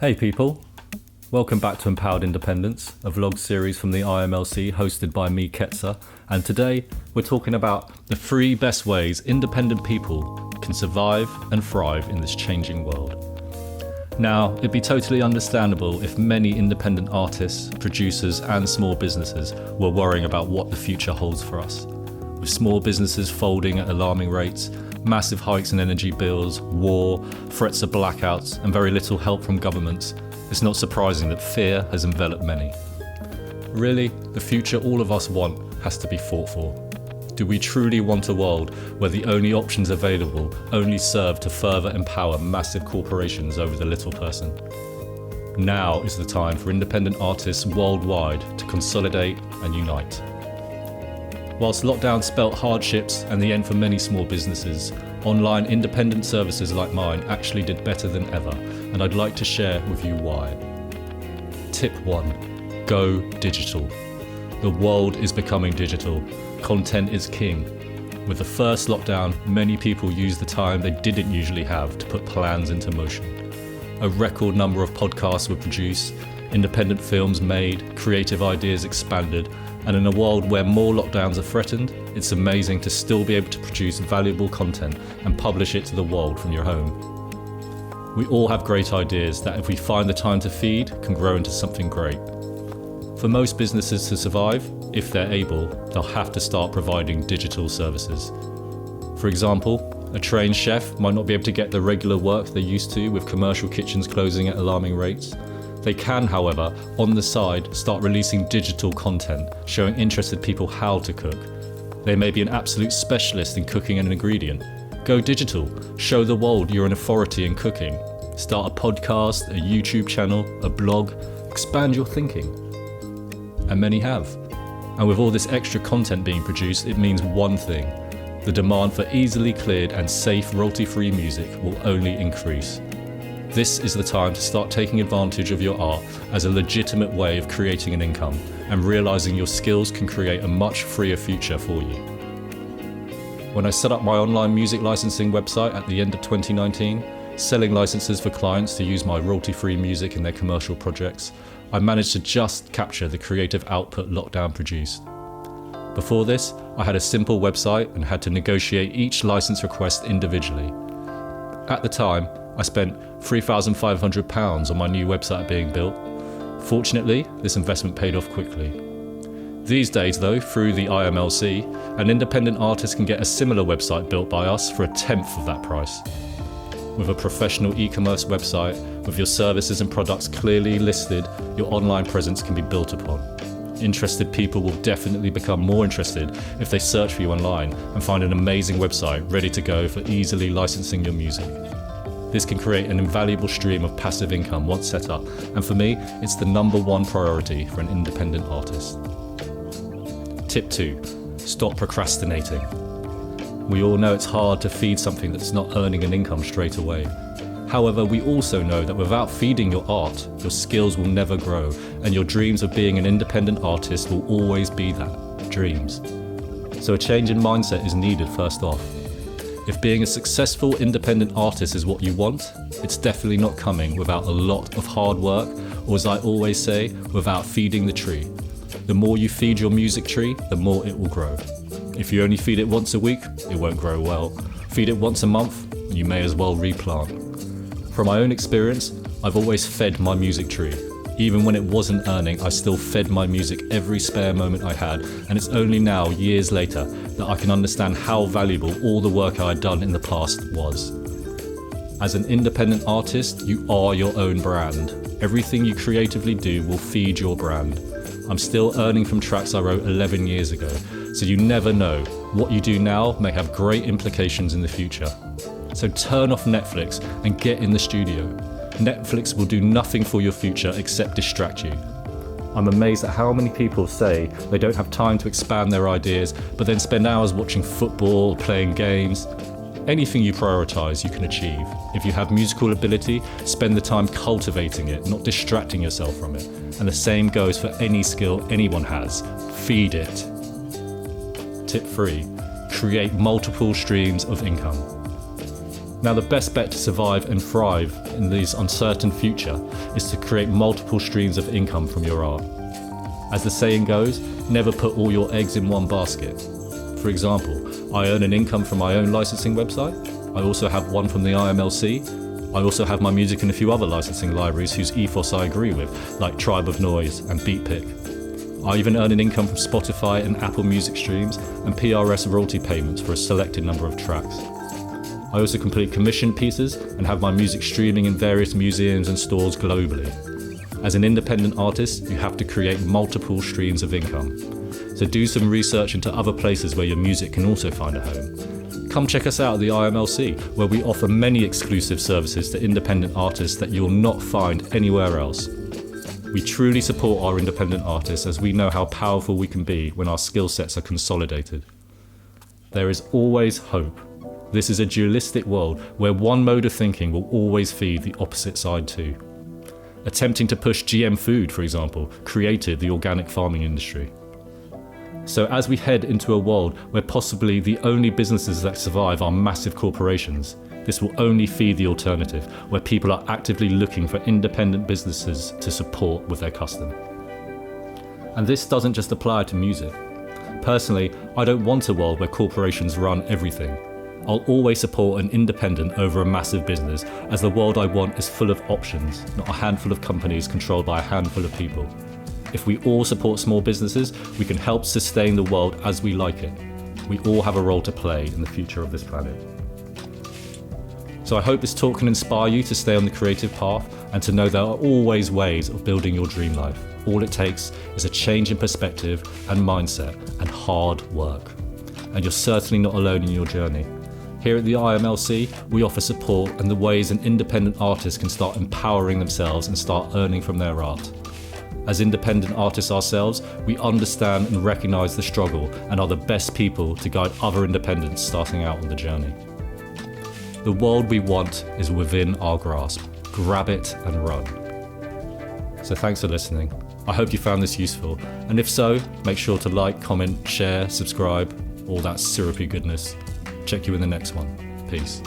Hey people, welcome back to Empowered Independence, a vlog series from the IMLC hosted by me, Ketsa, and today we're talking about the 3 best ways independent people can survive and thrive in this changing world. Now, it'd be totally understandable if many independent artists, producers and small businesses were worrying about what the future holds for us. With small businesses folding at alarming rates, massive hikes in energy bills, war, threats of blackouts, and very little help from governments, it's not surprising that fear has enveloped many. Really, the future all of us want has to be fought for. Do we truly want a world where the only options available only serve to further empower massive corporations over the little person? Now is the time for independent artists worldwide to consolidate and unite. Whilst lockdown spelt hardships and the end for many small businesses, online independent services like mine actually did better than ever, and I'd like to share with you why. Tip 1. Go digital. The world is becoming digital. Content is king. With the first lockdown, many people used the time they didn't usually have to put plans into motion. A record number of podcasts were produced, independent films made, creative ideas expanded, and in a world where more lockdowns are threatened, it's amazing to still be able to produce valuable content and publish it to the world from your home. We all have great ideas that, if we find the time to feed, can grow into something great. For most businesses to survive, if they're able, they'll have to start providing digital services. For example, a trained chef might not be able to get the regular work they're used to with commercial kitchens closing at alarming rates. They can, however, on the side, start releasing digital content, showing interested people how to cook. They may be an absolute specialist in cooking an ingredient. Go digital, show the world you're an authority in cooking. Start a podcast, a YouTube channel, a blog, expand your thinking. And many have. And with all this extra content being produced, it means one thing: the demand for easily cleared and safe royalty-free music will only increase. This is the time to start taking advantage of your art as a legitimate way of creating an income and realizing your skills can create a much freer future for you. When I set up my online music licensing website at the end of 2019, selling licenses for clients to use my royalty-free music in their commercial projects, I managed to just capture the creative output lockdown produced. Before this, I had a simple website and had to negotiate each license request individually. At the time, I spent £3,500 on my new website being built. Fortunately, this investment paid off quickly. These days though, through the IMLC, an independent artist can get a similar website built by us for 1/10 of that price. With a professional e-commerce website, with your services and products clearly listed, your online presence can be built upon. Interested people will definitely become more interested if they search for you online and find an amazing website ready to go for easily licensing your music. This can create an invaluable stream of passive income once set up, and for me, it's the #1 priority for an independent artist. Tip 2. Stop procrastinating. We all know it's hard to feed something that's not earning an income straight away. However, we also know that without feeding your art, your skills will never grow, and your dreams of being an independent artist will always be that, dreams. So a change in mindset is needed first off. If being a successful independent artist is what you want, it's definitely not coming without a lot of hard work, or as I always say, without feeding the tree. The more you feed your music tree, the more it will grow. If you only feed it once a week, it won't grow well. Feed it once a month, and you may as well replant. From my own experience, I've always fed my music tree. Even when it wasn't earning, I still fed my music every spare moment I had, and it's only now, years later, that I can understand how valuable all the work I had done in the past was. As an independent artist, you are your own brand. Everything you creatively do will feed your brand. I'm still earning from tracks I wrote 11 years ago, so you never know. What you do now may have great implications in the future. So turn off Netflix and get in the studio. Netflix will do nothing for your future except distract you. I'm amazed at how many people say they don't have time to expand their ideas, but then spend hours watching football or playing games. Anything you prioritize, you can achieve. If you have musical ability, spend the time cultivating it, not distracting yourself from it. And the same goes for any skill anyone has. Feed it. Tip 3. Create multiple streams of income. Now, the best bet to survive and thrive in this uncertain future is to create multiple streams of income from your art. As the saying goes, never put all your eggs in one basket. For example, I earn an income from my own licensing website. I also have one from the IMLC. I also have my music in a few other licensing libraries whose ethos I agree with, like Tribe of Noise and Beatpick. I even earn an income from Spotify and Apple Music streams and PRS royalty payments for a selected number of tracks. I also complete commissioned pieces and have my music streaming in various museums and stores globally. As an independent artist, you have to create multiple streams of income. So do some research into other places where your music can also find a home. Come check us out at the IMLC, where we offer many exclusive services to independent artists that you'll not find anywhere else. We truly support our independent artists as we know how powerful we can be when our skill sets are consolidated. There is always hope. This is a dualistic world where one mode of thinking will always feed the opposite side too. Attempting to push GM food, for example, created the organic farming industry. So as we head into a world where possibly the only businesses that survive are massive corporations, this will only feed the alternative, where people are actively looking for independent businesses to support with their custom. And this doesn't just apply to music. Personally, I don't want a world where corporations run everything. I'll always support an independent over a massive business, as the world I want is full of options, not a handful of companies controlled by a handful of people. If we all support small businesses, we can help sustain the world as we like it. We all have a role to play in the future of this planet. So I hope this talk can inspire you to stay on the creative path and to know there are always ways of building your dream life. All it takes is a change in perspective and mindset and hard work. And you're certainly not alone in your journey. Here at the IMLC, we offer support and the ways an independent artist can start empowering themselves and start earning from their art. As independent artists ourselves, we understand and recognise the struggle and are the best people to guide other independents starting out on the journey. The world we want is within our grasp. Grab it and run. So thanks for listening. I hope you found this useful, and if so, make sure to like, comment, share, subscribe, all that syrupy goodness. Check you in the next one. Peace.